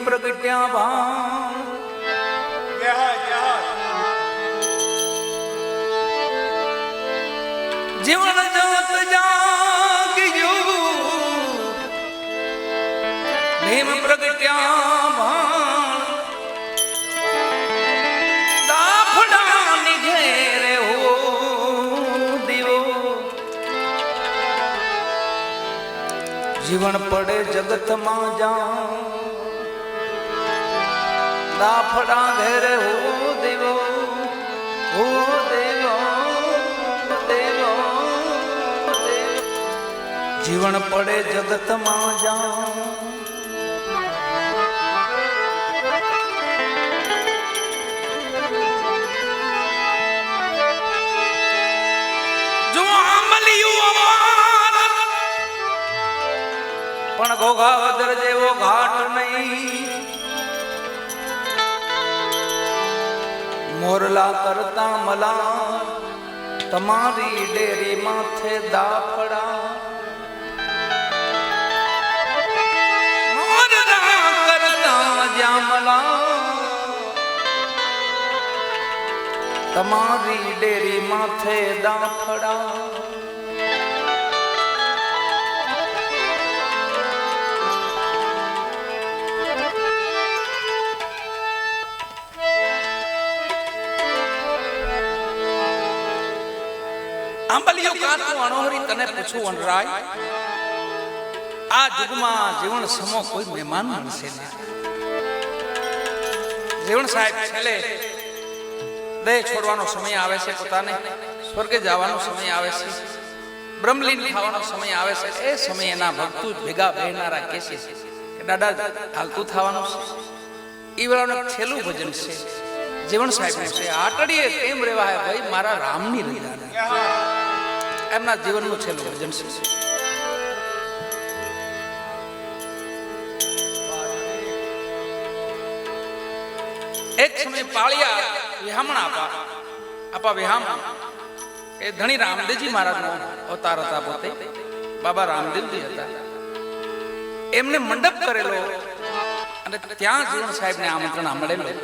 प्रगट्या भान जीवन जोत जागियो भीम प्रगट्या भान दाफड़ा निघेरे हो दियो जीवन पड़े जगत मां जा दाफड़ा घेरे हो दियो हो देवो देवो जीवन पड़े जगत मां जा जो अमलियो पण घोघावदर जेवो घाट नहीं मोरला करता मला तमारी डेरी माथे दाफड़ा मोरला करता जामला तमारी डेरी माथे दाफड़ा आंबलियो काटो अणोहरी तने पूछू वनराय आ जुगमा जीवन समो कोई मेहमान मनसे ना जीवन साहेब छेले देह छोड़वानो समय आवे छे पोताने स्वर्गे जावानो समय आवे छे ब्रह्मलीन थावानो समय आवे छे ए समय एना भक्तु भेगा बेहनारा केसे के दादा हालतू थावानो छे ई वेळानो छेलू भजन छे जीवन साहेब ने छे आटડીએ કેમ રેવા હે ભાઈ મારા રામની લીલા એમના જીવનનું છેલ્લું ભજન છે એક સમય પાળિયા વિહામણ આપા વિહામણ એ ધણી રામદેવજી મહારાજનો અવતાર હતા પોતે બાબા રામદેવજી હતા એમને મંડપ કરેલો અને ત્યાં જીવન સાહેબને આમંત્રણ મળેલું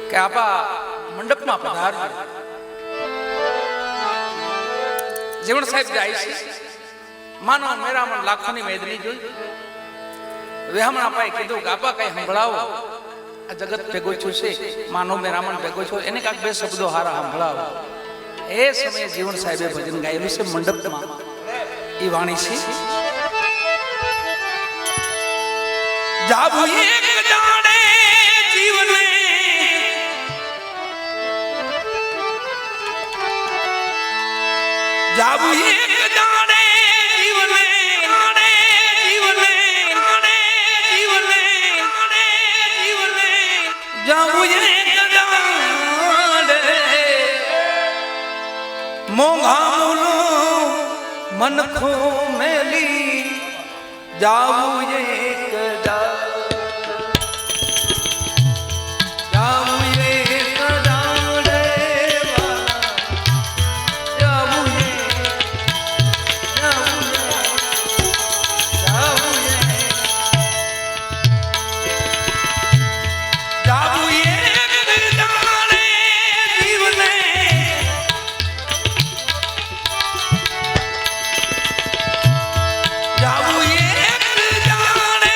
કે આપા મંડપમાં પધારજો जीवन साहेब जाए मानो मेरा मन लाखों ની મેદની જોઈ વેહમણ આપાએ કીધું કે આપા કઈ સંભળાવો આ જગત ભેગો છું છે માનો મેરા મન ભેગો છો એને કાક બે શબ્દો હારા સંભળાવો એ સમયે જીવન સાહેબે ભજન ગાયેલું છે મંડપમાં ઈ વાણી છે જાબુ એક જાણે જીવને जाबू एक जाने जीवने आने जीवने आने जीवने आने जीवने जाबू एक जाने मोंघा मुलो मन खो मेली जाबू एक जाबू एक जाने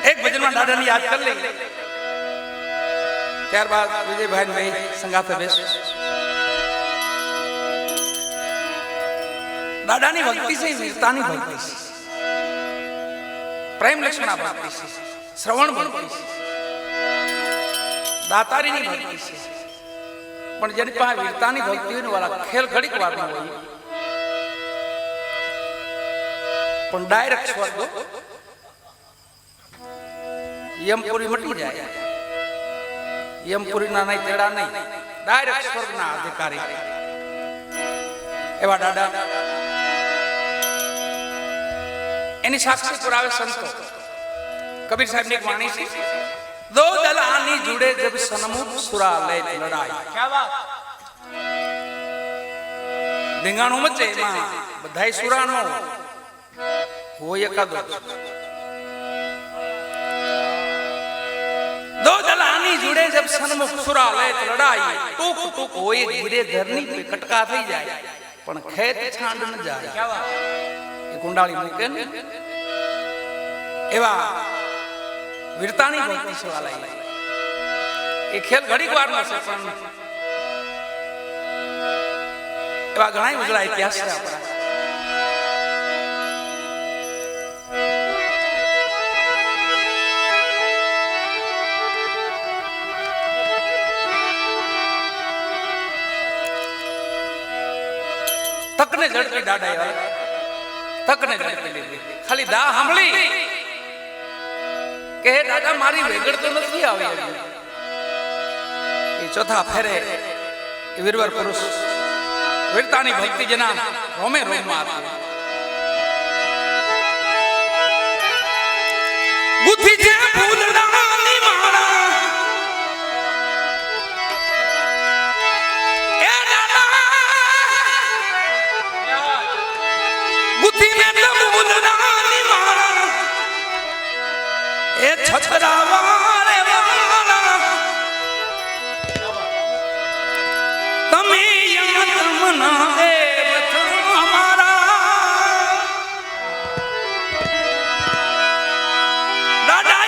एक भजन में दादा ने याद कर ले ત્યારબાદ વિજયભાઈ ભાઈ સંગાથે બેસ દાદાની ભક્તિ છે વીરતાની ભક્તિ છે પ્રેમ લક્ષણા ભક્તિ છે શ્રવણ ભક્તિ છે દાતારીની ભક્તિ છે પણ જેની પાસે વીરતાની ભક્તિ હોય વાળા ખેલ ઘડીક વારમાં હોય પણ ડાયરેક્ટ સ્વર્ગ યમપુરી મટી જાય યમપુરી ના નહીં તેડા નહીં ડાયરેક્ટ સ્વર્ગ ના અધિકારી એવા દાદા એની સાક્ષી પુરાવે સંતો કબીર સાહેબ ની એક વાણી છે दो दलानी जुड़े जब सनमुख सुरा ले लड़ाई क्या बात ढींगाणो मचे मां बधाई सुरानो हो एकादो दो दलानी जुड़े जब सनमुख सुरा ले लड़ाई टूक टूक होए धीरे धरनी पे कटका થઈ જાય પણ ખેત છાંડ ન જાય क्या बात એ કુંડાળી મૂકે ને એવા વીરતાની ભક્તિ છે વાલા એ ખેલ ઘડીક વાર નો છે પણ એવા ઘણા ઉજળા ઇતિહાસ છે આપણા તકને ઝડપી દાડા તકને ઝડપી લીધી ખાલી દા સાંભળી કે દાદા મારી વેગડ તો નથી આવી એ ચોથા ફેરે એ વીરવર પુરુષ વીરતાની ભક્તિ જેના રોમે રોમમાં હતી ગુથી જે ફૂલડાની માળા એ દાદા ગુથી મે ફૂલડાની માળા ए छतरावारे वाला तमे यहाँ तमना देव हमारा दादा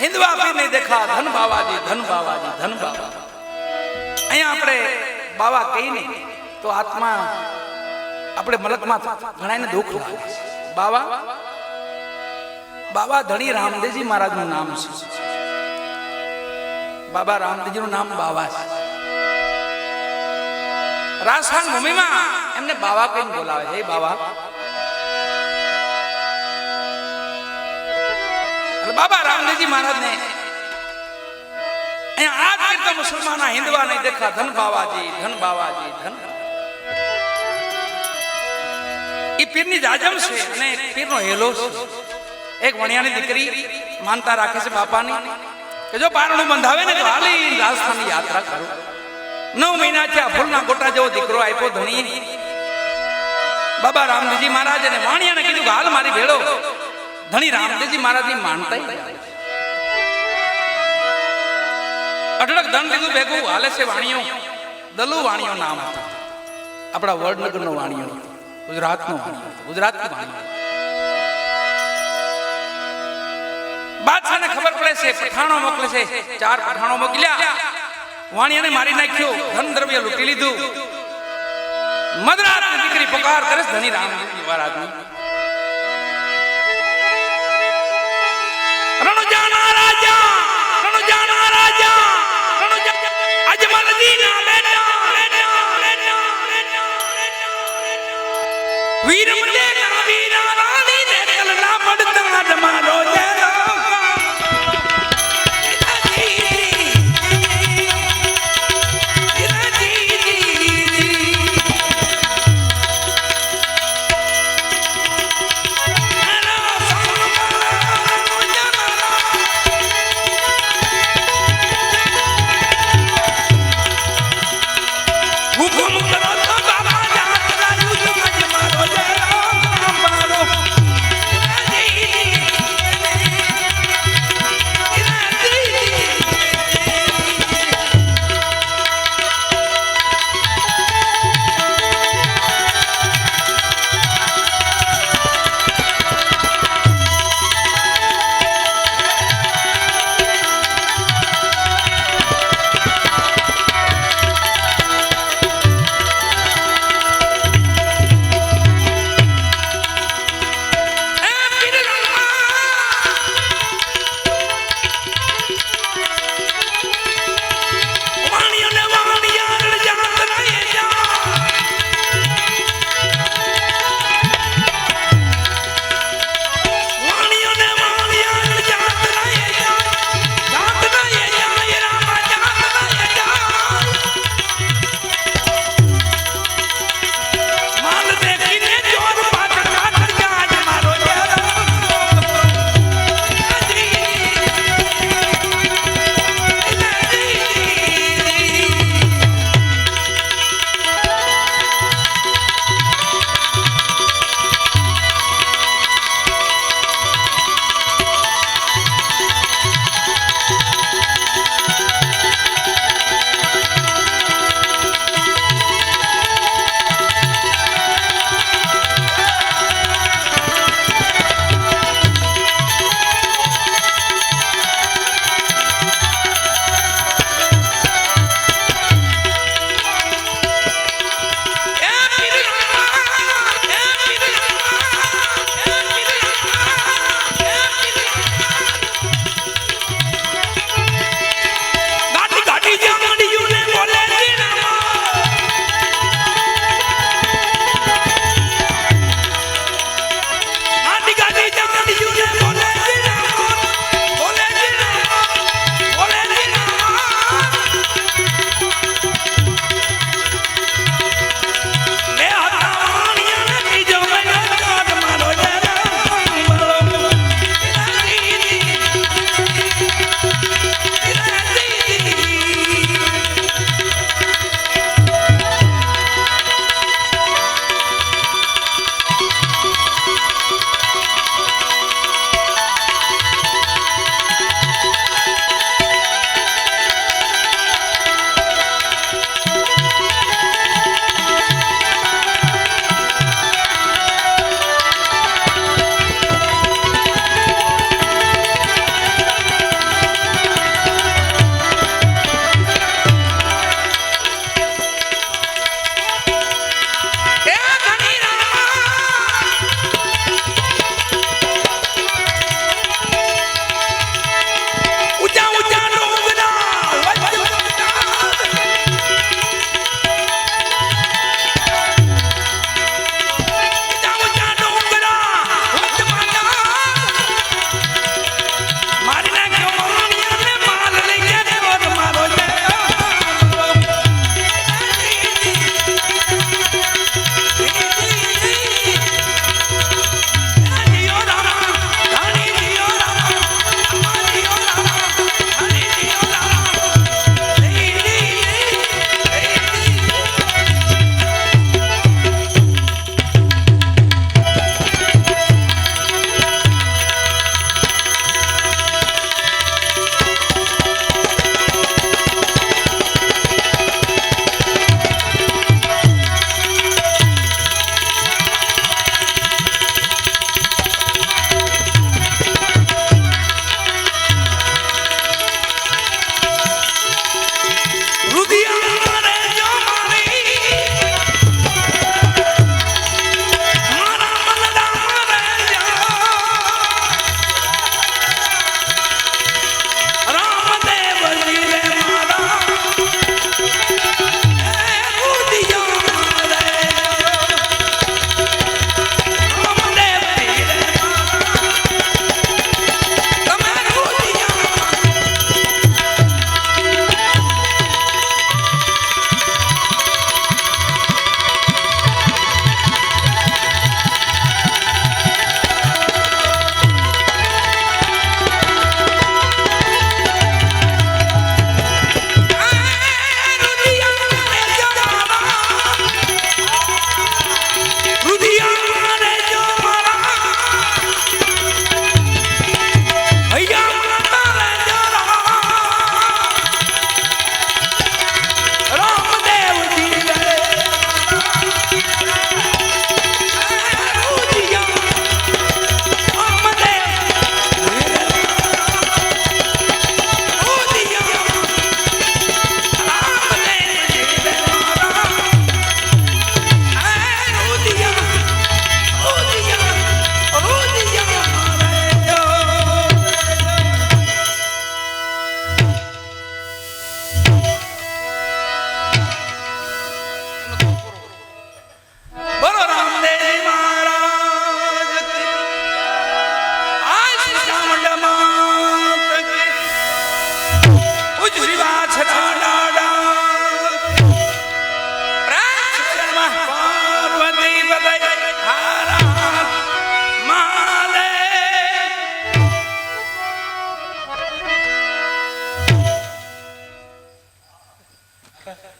हिंदवा पीर ने देखा धन बाबाजी धन बाबाजी धन बाबा। અહીંયા આપણે બાવા કહીને તો આત્મા આપણે મલકમાં ઘણાને દુઃખ લાગે છે। બાવા બાબા ધણી રામદેવજી મહારાજનું નામ છે। બાબા રામદેવજીનું નામ બાવા છે। રાજસ્થાન ભૂમિમાં એમને બાવા કહીને બોલાવે છે। બાવા બાબા રામદેવજી મહારાજ ને आज तो मुसलमान हिंदवा नहीं देखा धन बाबाजी धन बाबाजी धन। ये पीरनी जाजम से ने पीरनो हेलो एक वणियानी दीकरी मानता राखे से बापानी के जो पारणो बंधावे ने तो हाली राजस्थान की यात्रा करो। 9 महीना थया फूलना गोटा जेवो दीकरो आप्यो धणी। बाबा रामदेवजी महाराज ने वाणिया ने कीधुं हाल मारी भेड़ो। धणी रामदेवजी महाराज नी मानता ही अटड़क धन लीधु भेगू हाले से वाणियों दलु वाणियों नाम था। अपना वडनगर नो वाणियों गुजरात नो वाणियों गुजरात की वाणियों। बादशाह ने खबर पड़े से पठाणो मोकले से 4 पठाणो मोकल्या। वाणिया ने मारी नाख्यो धन द्रव्य लूटी लीधु। मद्रास की दीकरी पुकार करे धनी रामदेवजी महाराज ने रणो जाना राजा रणो जाना राजा अजमल दीना लेना वीर मुझे वीरा रानी ने कलना पड़ता जमालो जरा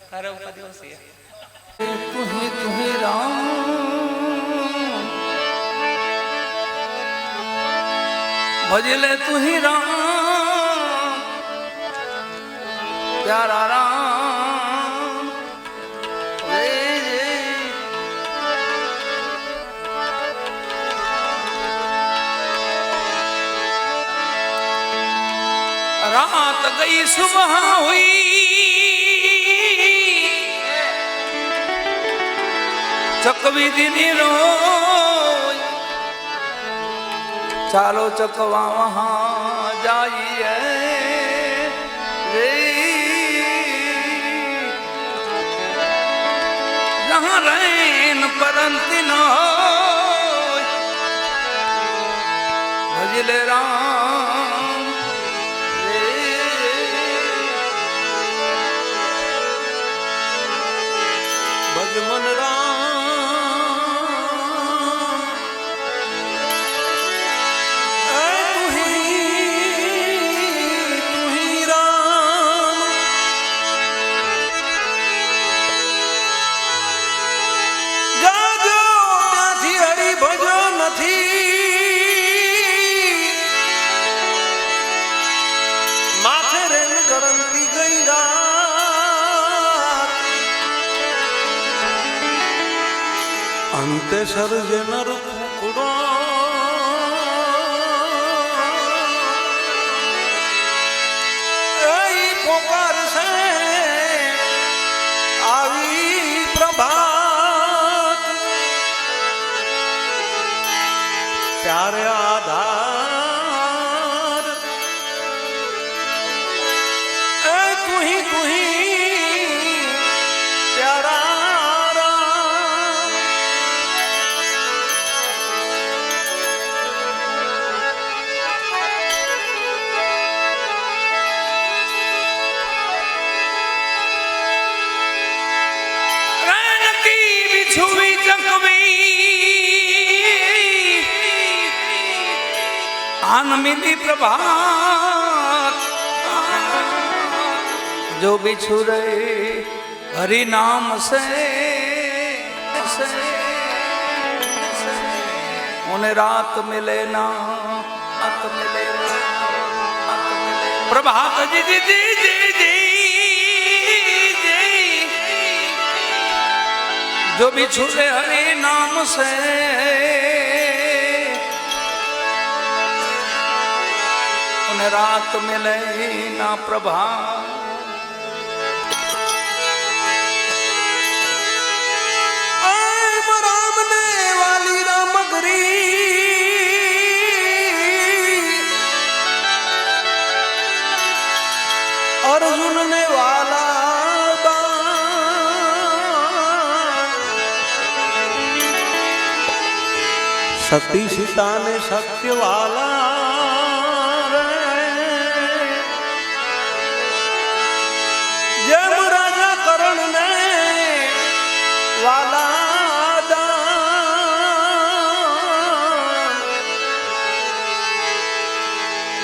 તારે ઉપાધિ ઓછી તું હી રામ ભજલે તું હી રામ પ્યારા રામ रात गई सुबह हुई चकवी दीदी रो चालो चकवा वहां जाइए रे जहां रैन परंती न भजले राम भजमन राम तू ही राम जागो त्याथी हरि भजो નથી माथे रेल गरंती गई रात અંતે સર્જે નર કુકડો એ પોકાર છે આવી પ્રભાત ત્યારે આધાર એ તું ही प्यारा छुई चकवी आनमिनी प्रभात जो बिछू रहे हरि नाम से उन्हें रात मिले ना प्रभात जी जी जी जी जी जो भी छूटे हरि नाम से उन्हें रात मिले ना प्रभात राम ने वाली रामगरी अर्जुन ने वाला सती सीता ने सत्य वाला जब राजा करण ने वाला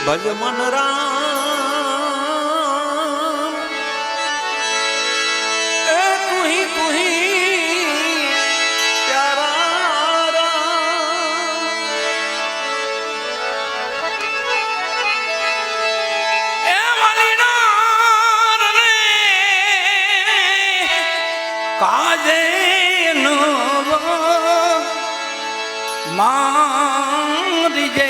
भज मन राम ए तू ही प्यारा काजे मारी जे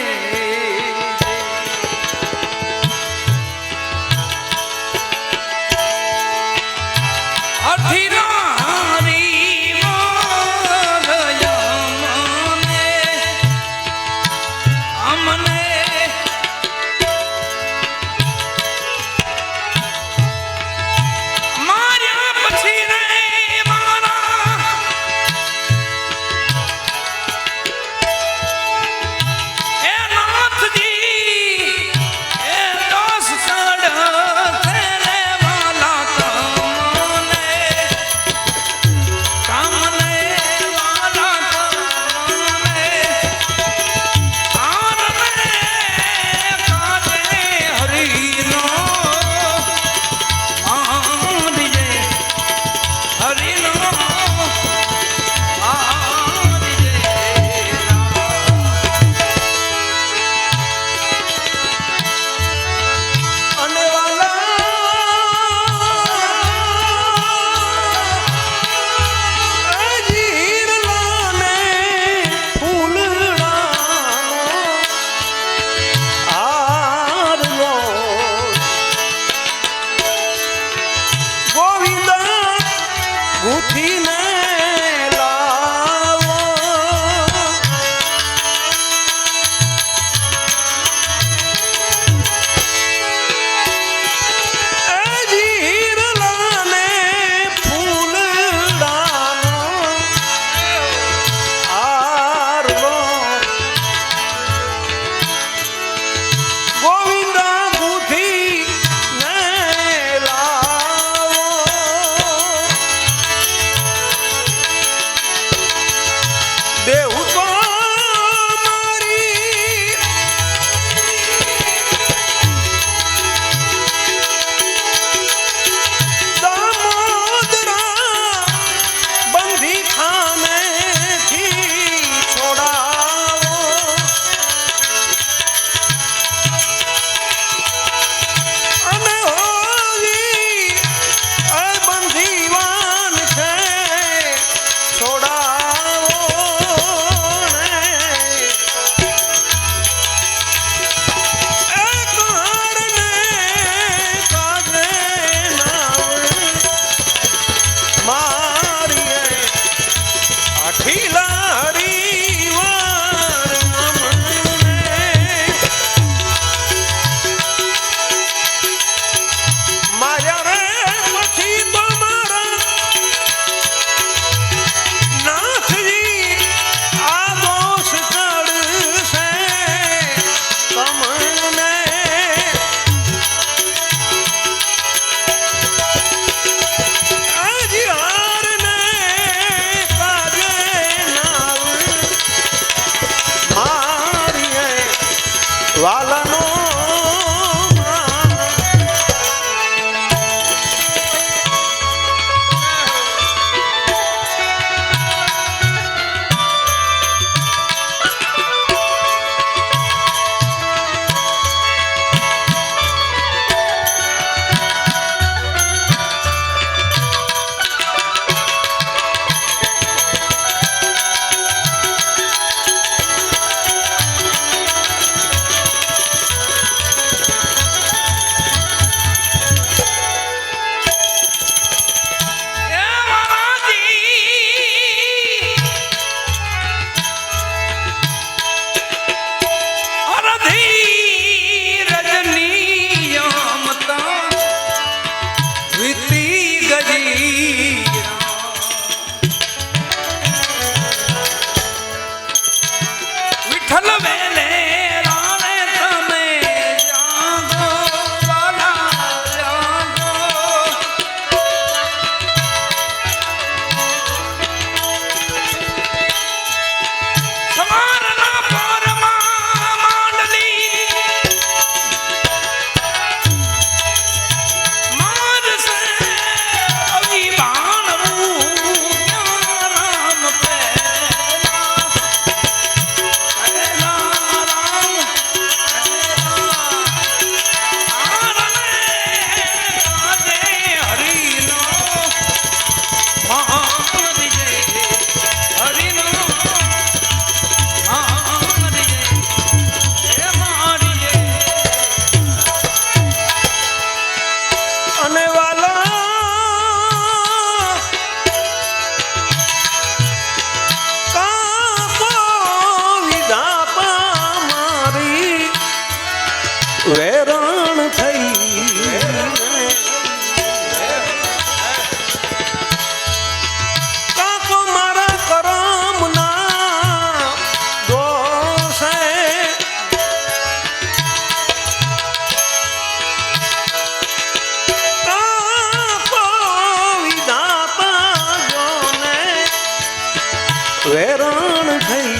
ને હારને કાજે નાવ મારીએ વાલાનો વેરણ થઈ કાકો મારા કરમના દોષે કાકો વિધાતા જોને વેરણ થઈ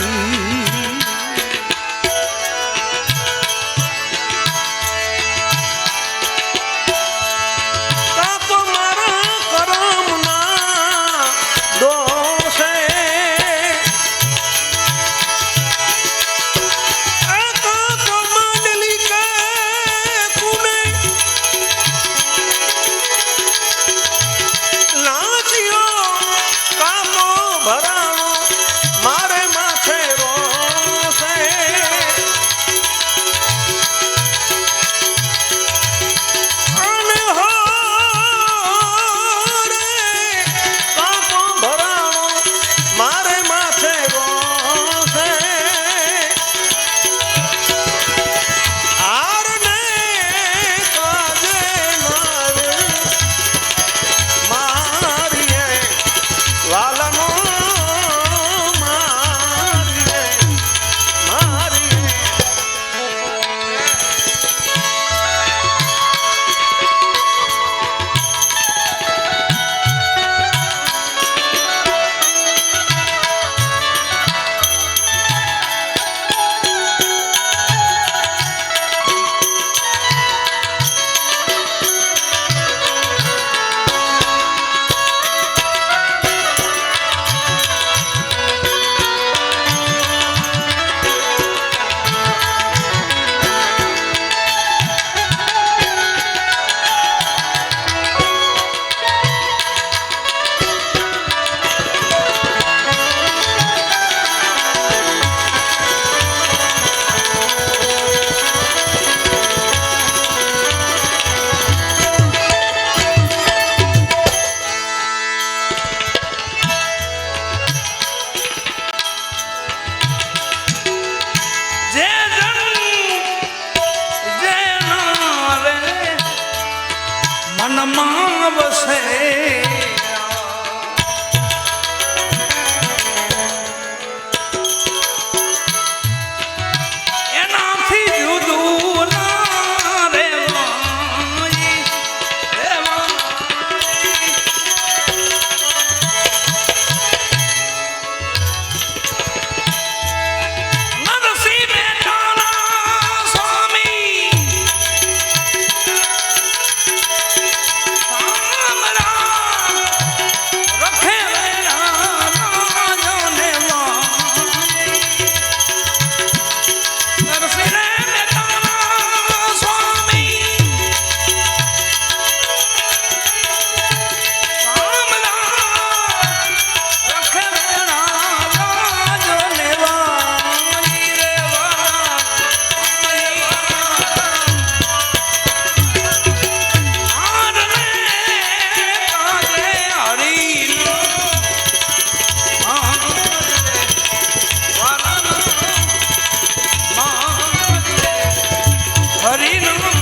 હરી નમ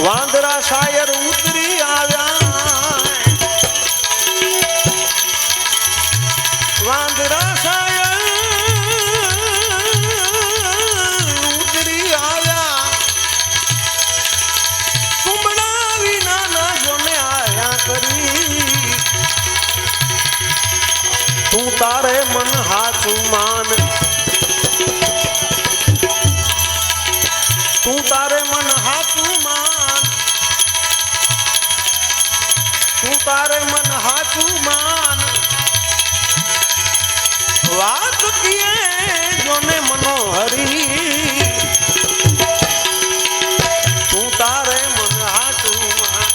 વાંદરા શાયર ઉતરી આવ્યા વાંદરા શાયર ઉતરી આવ્યા કુંબળા વિના ના જોને આયા કરી તું તારે મન હાચું માન તું તારે મન હાચું માન તું તારે મન હાચું માન વાત કિયે જોને મનોહરી તું તારે મન હાચું માન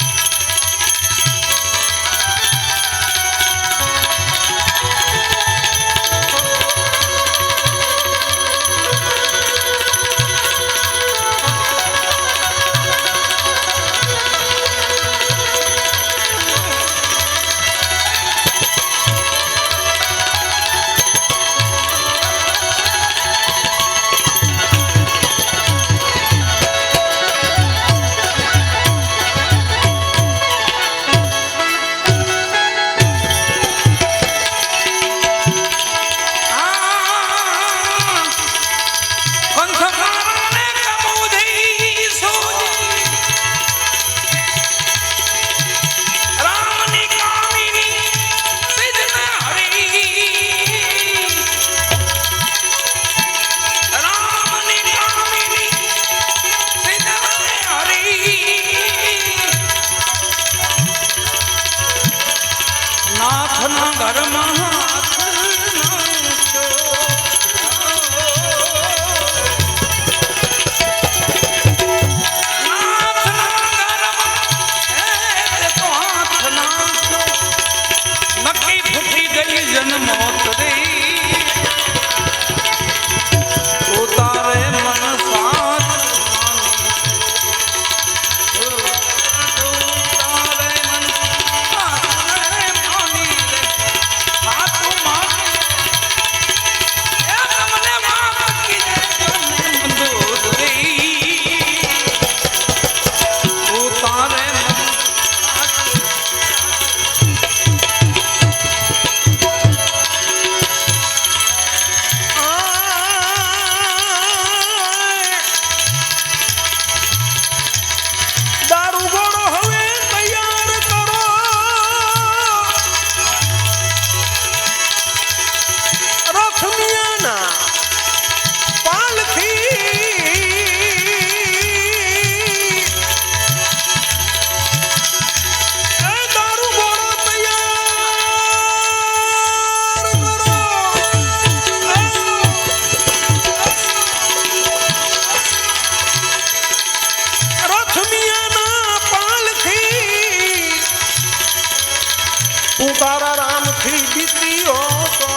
તું તારા રામથી બીતીઓ તો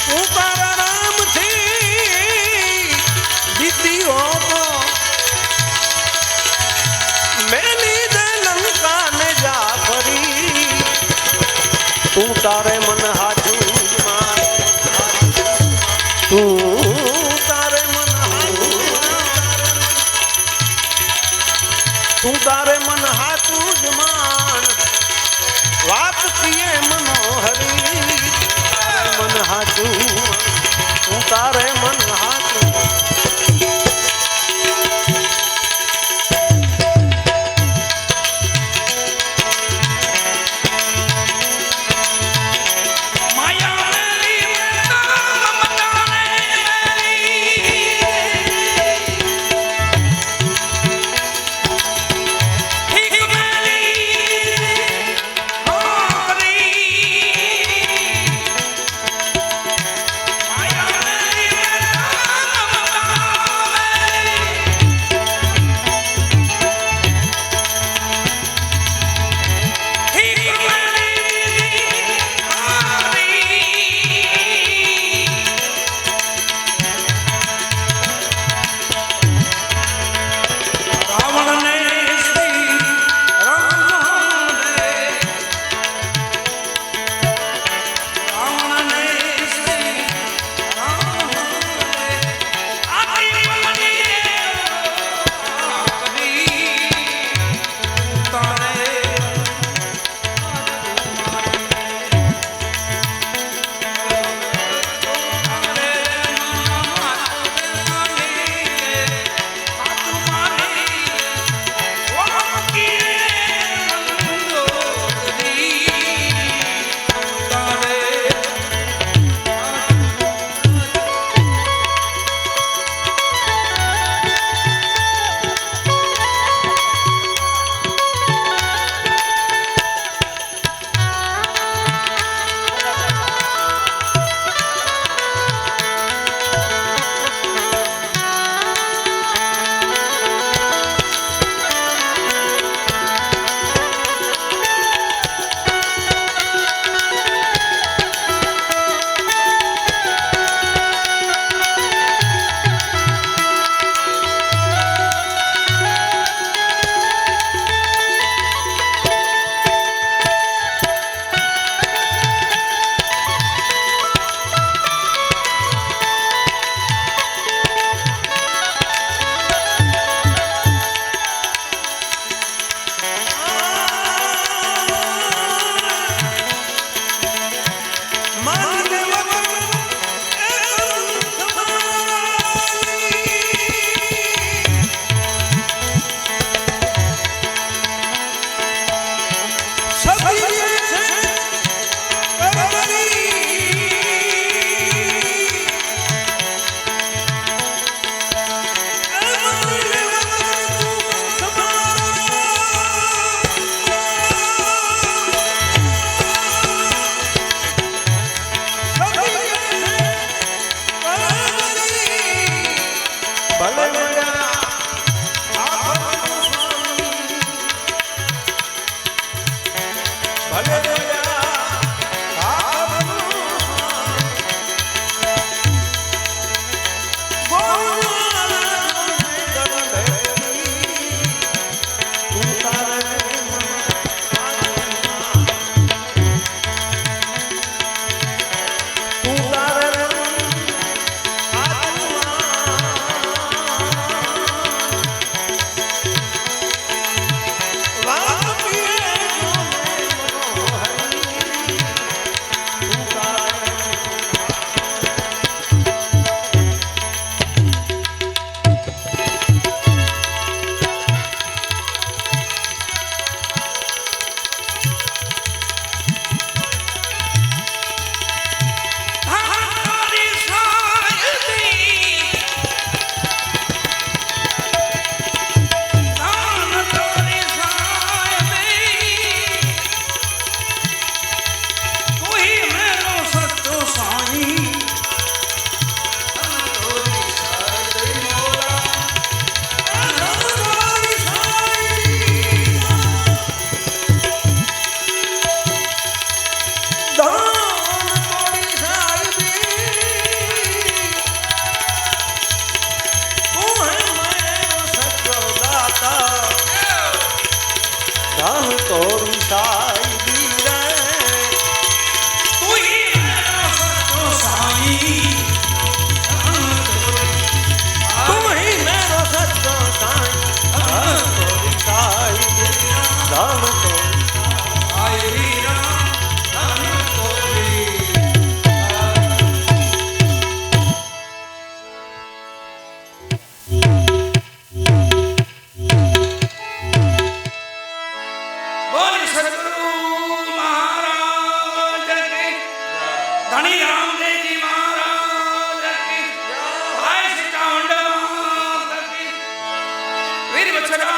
તું તારા રામથી બીતીઓ તો મેલી દે લંકાને જા ફરી તું તારે મન હાચું માન તું તારે મન તું તારે મન હાચું જ માન વાત કિયે મનોહરી તારે મન હાચું તું તારે મન હાચું છે ને